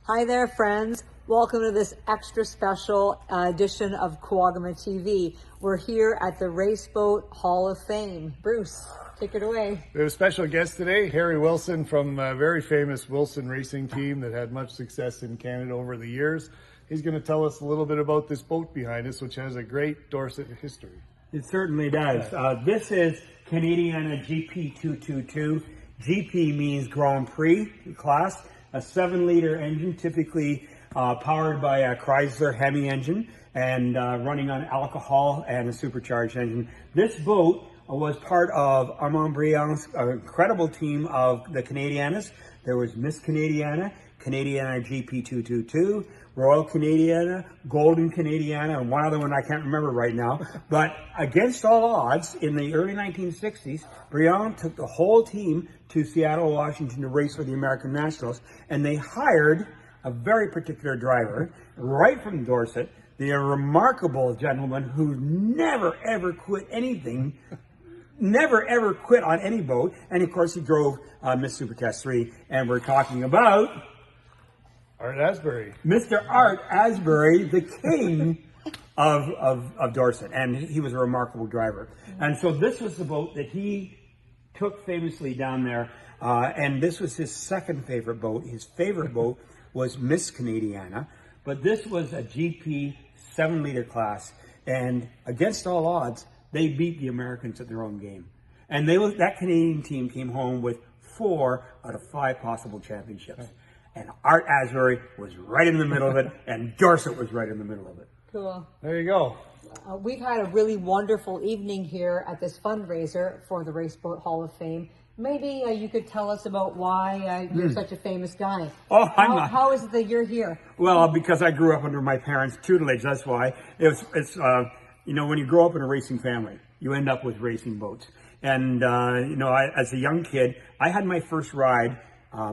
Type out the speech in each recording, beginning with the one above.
Hi there, friends. Welcome to this extra special edition of Kawagama TV. We're here at the Raceboat Hall of Fame. Bruce, take it away. We have a special guest today, Harry Wilson from a very famous Wilson racing team that had much success in Canada over the years. He's going to tell us a little bit about this boat behind us, which has a great Dorset history. It certainly does. This is Canadiana GP222. GP means Grand Prix class. A 7-liter engine, typically powered by a Chrysler Hemi engine and running on alcohol and a supercharged engine. This boat was part of Armand Briand's incredible team of the Canadianas. There was Miss Canadiana, Canadiana GP222, Royal Canadiana, Golden Canadiana, and one other one I can't remember right now. But against all odds, in the early 1960s, Briand took the whole team to Seattle, Washington to race for the American Nationals, and they hired a very particular driver right from Dorset, the remarkable gentleman who never ever quit anything, never ever quit on any boat, and of course he drove Miss Super Test 3, and we're talking about Art Asbury. Mr. Art Asbury, the king of Dorset, and he was a remarkable driver. And so this was the boat that he took famously down there, and this was his second favorite boat. His favorite boat was Miss Canadiana, but this was a GP 7-liter class, and against all odds, they beat the Americans at their own game. And that Canadian team came home with 4 out of 5 possible championships. And Art Asbury was right in the middle of it, and Dorset was right in the middle of it. Cool. There you go. We've had a really wonderful evening here at this fundraiser for the Raceboat Hall of Fame. Maybe you could tell us about why you're such a famous guy. Oh, I'm not. How is it that you're here? Well, because I grew up under my parents' tutelage, that's why. It's you know, when you grow up in a racing family, you end up with racing boats. And, you know, as a young kid, I had my first ride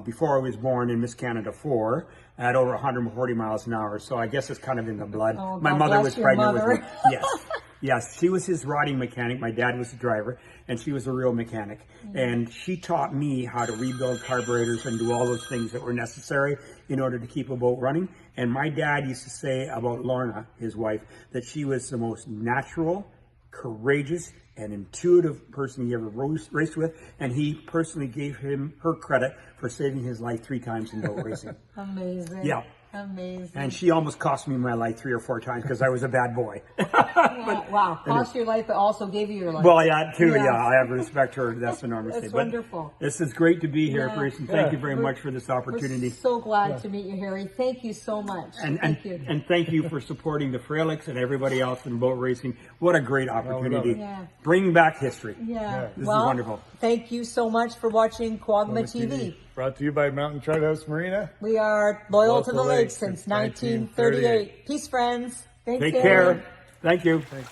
before I was born in Miss Canada 4 at over 140 miles an hour. So I guess it's kind of in the blood. Oh, my God mother bless was your pregnant mother. with me. Yes. Yes, she was his riding mechanic. My dad was the driver, and she was a real mechanic. And she taught me how to rebuild carburetors and do all those things that were necessary in order to keep a boat running. And my dad used to say about Lorna, his wife, that she was the most natural, courageous, and intuitive person he ever raced with. And he personally gave her credit for saving his life 3 times in boat racing. Amazing. Yeah. Amazing. And she almost cost me my life 3 or 4 times because I was a bad boy. Yeah, wow. Cost your life, but also gave you your life. Well, yeah, too. Yeah. Yeah, I have to respect her. That's enormous. That's wonderful. This is great to be here, Yeah. Bruce, and thank you very much for this We're opportunity. so glad to meet you, Harry. Thank you so much. And thank you for supporting the Frelics and everybody else in boat racing. What a great opportunity. Yeah. Bring back history. Yeah. This is Well, wonderful. Thank you so much for watching Kawagama TV. Brought to you by Mountain Trout House Marina. We are loyal to the lake since 1938. Peace, friends. Take care. Thank you. Thanks.